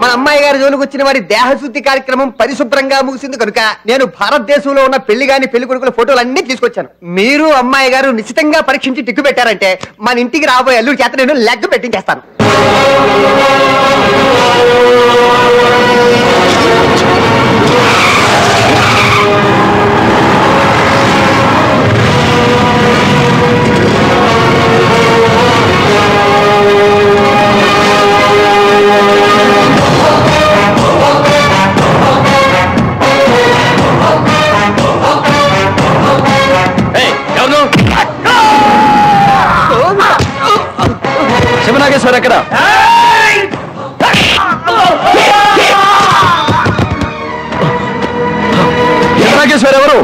మా అమ్మాయి గారి జోలికి వచ్చిన వారి దేహశుద్ధి కార్యక్రమం పరిశుభ్రంగా ముగిసింది కనుక నేను భారతదేశంలో ఉన్న పెళ్లి గాని పెళ్లి కొడుకుల ఫోటోలు అన్ని తీసుకొచ్చాను. మీరు అమ్మాయి గారు నిశ్చితంగా పరీక్షించి టిక్కు పెట్టారంటే మన ఇంటికి రాబోయే అల్లుడి చేత నేను లెగ్ పెట్టించేస్తాను. శివనాగేశ్వర ఎక్కడ? శివనాగేశ్వర ఎవరు?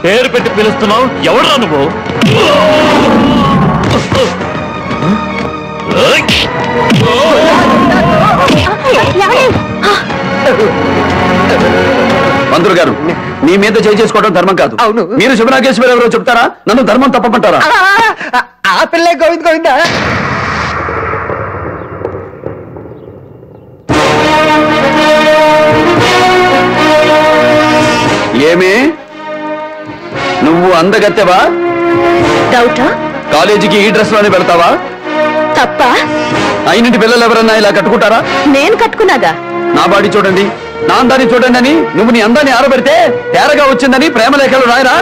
పేరు పెట్టి పిలుస్తున్నావు, ఎవడురా నువ్వు? మంత్రులు గారు, మీ మీద చేసుకోవడం ధర్మం కాదు. అవును. మీరు శివనాగేశ్వర ఎవరో చెప్తారా? నన్ను ధర్మం తప్పమంటారా? ఆ పిల్లే గోవింద్ గోవిందా. ఏమి నువ్వు అందగత్తెవా? డౌటా? కాలేజీకి ఈ డ్రెస్ లోనే వెళ్తావా? తప్ప. అయినంటి పిల్లలు ఎవరన్నా ఇలా కట్టుకుంటారా? నేను కట్టుకున్నాగా. నా బాడీ చూడండి, నా అందాన్ని చూడండి అని నువ్వు నీ అందాన్ని ఆరబెడితే తేరగా వచ్చిందని ప్రేమలేఖలు రాయరా?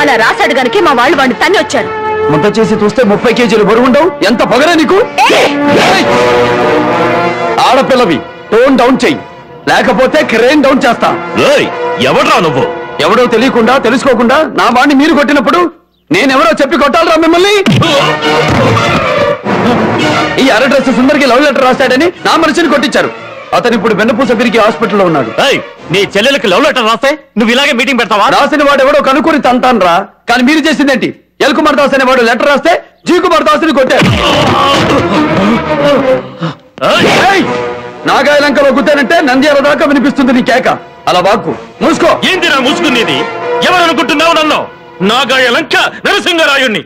అలా రాశాడు గనకే మా వాళ్ళు వాడిని తన్ని వచ్చారు. ముద్ద చేసి చూస్తే 30 కేజీలు బరువుండవు. ఎంత పొగరే నీకు! ఆడపిల్లవి, టోన్ డౌన్ చెయ్యి, లేకపోతే క్రేన్ డౌన్ చేస్తా. ఎవడ్రా నువ్వు? ఎవడో తెలియకుండా తెలుసుకోకుండా నా వాడిని మీరు కొట్టినప్పుడు నేనెవరో చెప్పి కొట్టాలరా మిమ్మల్ని? ఈ అర డ్రెస్ సుందరికి లవ్ లెటర్ రాశాడని నా మనిషిని కొట్టించారు. అతను ఇప్పుడు వెన్నపూస తిరిగి హాస్పిటల్లో ఉన్నాడు. నీ చెల్లెలకి లవ్ లెటర్ రాస్తే నువ్వు ఇలాగే మీటింగ్ పెడతావా? రాసిన వాడు ఎవడో కనుక్కొని తంతాను రా. కానీ మీరు చేసిందేంటి? ఎల్ కుమార్ దాస్ అనే వాడు లెటర్ రాస్తే జీ కుమార్ దాస్ని కొట్టారు. నాగాయలంకలో గుద్దానంటే నంద్యాల దాకా వినిపిస్తుంది నీ కేక. అలా వాక్కు మూసుకో. ఏందిరా మూసుకునేది? ఎవరనుకుంటున్నావు నన్ను? నాగాయలంక నరసింహరాయుణ్ణి.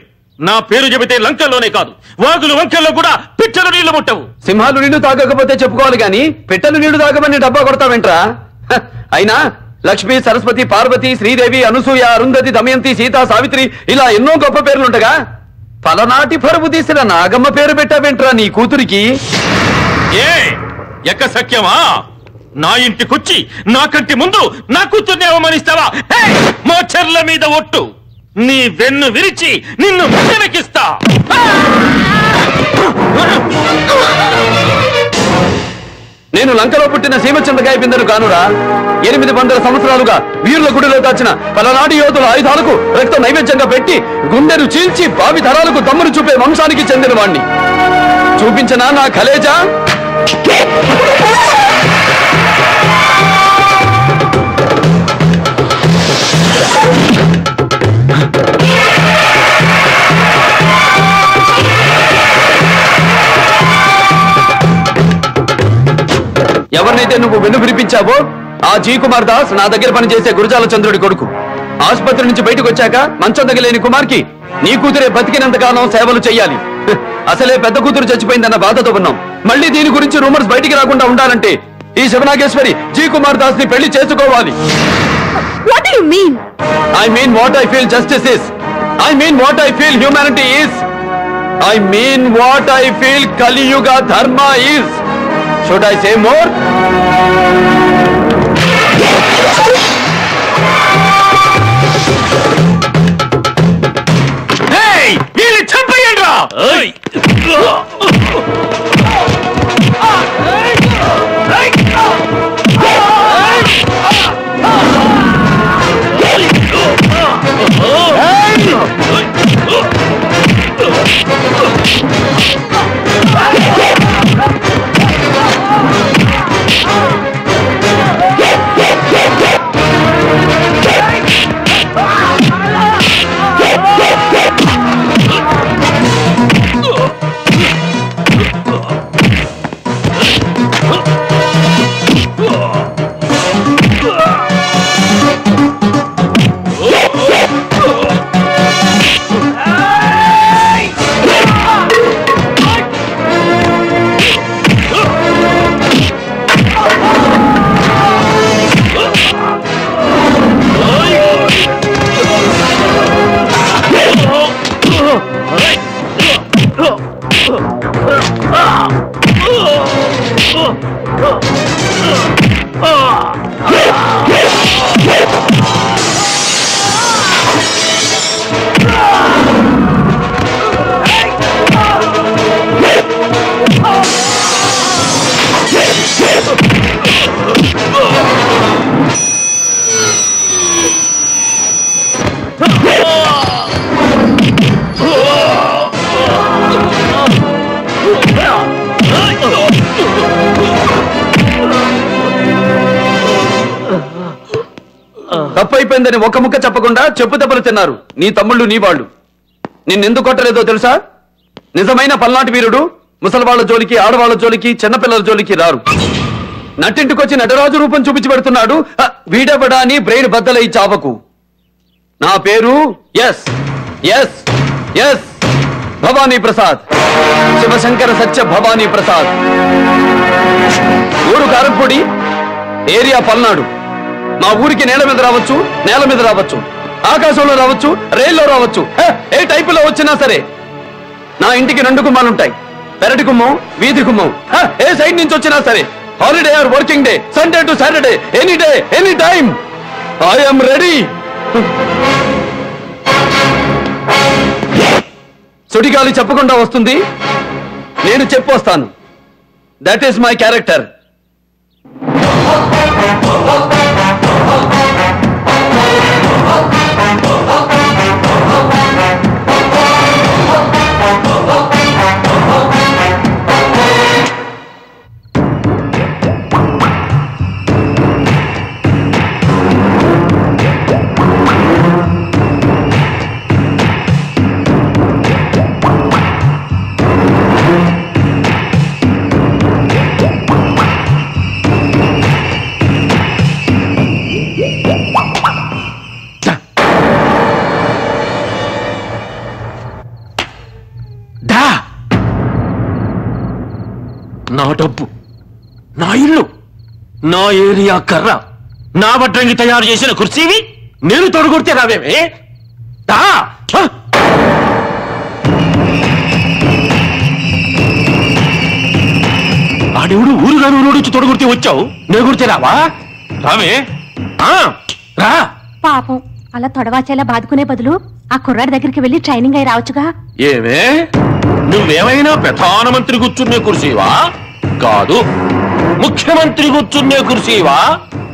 నా పేరు చెబితే లంకల్లోనే కాదు, వాగులు వంకల్లో కూడా పిట్టలు నీళ్లు ముట్టవు. సింహాలు నీళ్లు తాగకపోతే చెప్పుకోవాలి గాని పిట్టలు నీళ్లు తాగమని డబ్బా కొడతావేంట్రా? అయినా లక్ష్మి, సరస్వతి, పార్వతి, శ్రీదేవి, అనసూయ, అరుంధతి, దమయంతి, సీత, సావిత్రి ఇలా ఎన్నో గొప్ప పేర్లుంటగా పలనాటి పరువు తీసిన నాగమ్మ పేరు పెట్టావేంట్రా నీ కూతురికి? ఏ ఎక్క సఖ్యమా? నా ఇంటికొచ్చి నాకంటి ముందు నా కూతుర్ని అవమానిస్తావా? మా చెర్ల మీద ఒట్టు, నీ వెన్ను విరిచి నిన్ను వెనకిస్తా. నేను లంకలో పుట్టిన సీమచంద్రకాయ బిందెను కానురా. 800 సంవత్సరాలుగా వీరుల గుడిలో దాచిన పలనాటి యోధుల ఆయుధాలకు రక్త నైవేద్యంగా పెట్టి గుండెను చీల్చి భావి తరాలకు దమ్మును చూపే వంశానికి చెందిన వాణ్ణి. చూపించనా నా కలేజా? ఎవరినైతే నువ్వు వెన్ను వినిపించావో ఆ జీ కుమార్ దాస్ నా దగ్గర పనిచేసే గురజాల చంద్రుడి కొడుకు. ఆసుపత్రి నుంచి బయటకు వచ్చాక మంచం తగలేని కుమార్కి నీ కూతురే బతికినంతకాలం సేవలు చెయ్యాలి. అసలే పెద్ద కూతురు చచ్చిపోయిందన్న బాధతో ఉన్నాం. మళ్ళీ దీని గురించి రూమర్స్ బయటికి రాకుండా ఉండాలంటే ఈ శివనాగేశ్వరి జీ కుమార్ దాస్ ని పెళ్లి చేసుకోవాలి. What do you mean? I mean what I feel justice is. I mean what I feel humanity is. I mean what I feel Kali Yuga Dharma is. Should I say more? Hey! వీళ్ళు చంపేయండిరా! తప్పైపోయిందని ఒక్క ముక్క చెప్పకుండా చెప్పు దెబ్బలు తిన్నారు నీ తమ్ముళ్ళు నీ వాళ్ళు. నిన్నెందుకు కొట్టలేదో తెలుసా? నిజమైన పల్నాటి వీరుడు ముసలివాళ్ల జోలికి, ఆడవాళ్ల జోలికి, చిన్నపిల్లల జోలికి రారు. నట్టింటికొచ్చి నటరాజు రూపం చూపించి పెడుతున్నాడు. వీడబడా అని బ్రెయిన్ బద్దలై చావకు. నా పేరు S S S Bhavani Prasad, Shivashankara Satya Bhavani Prasad. ఊరు కారంపొడి, ఏరియా పల్నాడు. మా ఊరికి నేల మీద రావచ్చు, నేల మీద రావచ్చు, ఆకాశంలో రావచ్చు, రైల్లో రావచ్చు, ఏ టైపులో వచ్చినా సరే. నా ఇంటికి 2 గుమ్మాలుంటాయి, పెరటి గుమ్మం, వీధి గుమ్మం. ఏ సైడ్ నుంచి వచ్చినా సరే, holiday or working day, Sunday to Saturday, any day any time I'm ready. సుడిగాలి చెప్పకుండా వస్తుంది, నేను చెప్పొస్తాను. That is my character. నా డబ్బు, నా ఇల్లు, నా ఏరియా కర్ర, నా వడ్రంగి తయారు చేసిన కుర్చీవి నేను తొడగొడితే రావేమే? ఆడెవడు ఊరుగా ఊరోడిచ్చి తొడగొడితే వచ్చావు, నేను కొడితే రావా? రావే, రా. పాపం అలా తొడవాచేలా బాదుకునే బదులు ఆ కుర్రాడి దగ్గరికి వెళ్లి ట్రైనింగ్ అయి రావచ్చుగా. ఏమే, నువ్వేమైనా ప్రధానమంత్రి కూర్చునే కుర్చీవా? కాదు. ముఖ్యమంత్రి కూర్చునే కుర్చీవా?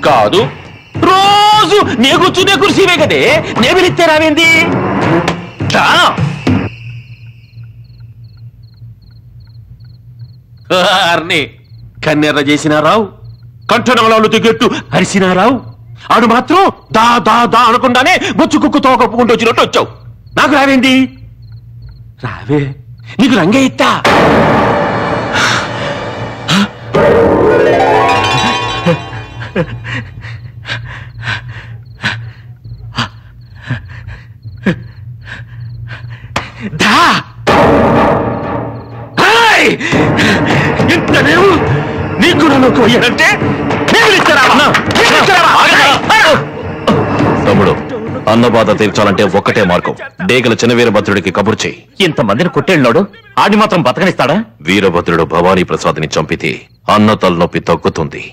కాదు. రోజు నే కూర్చునే కుర్చీవే కదే, నే పిలిస్తే రావేంది? కన్నెర్ర చేసినారావు, కంఠనవలాలు దిగట్టు అరిసినారావు. ఆడు మాత్రం దా దా దా అనకుండానే బొచ్చు కుక్కుతో కప్పుకుంటూ వచ్చినట్టు వచ్చావు. నాకు రావేంది? రావే, నీకు రంగే ఇత్తా. దా ఇంత నేను నీకు నన్ను పోయానంటే తమ్ముడు, అన్నబాధ తీర్చాలంటే ఒక్కటే మార్గం. డేగల చిన్న వీరభద్రుడికి కబురు చేయి. ఇంతమందిని కొట్టేళ్ళాడు, ఆడి మాత్రం బతకనిస్తాడా? వీరభద్రుడు భవానీ ప్రసాద్ ని చంపితే అన్న తలనొప్పి తగ్గుతుంది.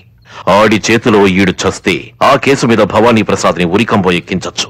ఆడి చేతిలో ఈడు చస్తే ఆ కేసు మీద భవానీ ప్రసాద్ ని ఉరికంబో ఎక్కించొచ్చు.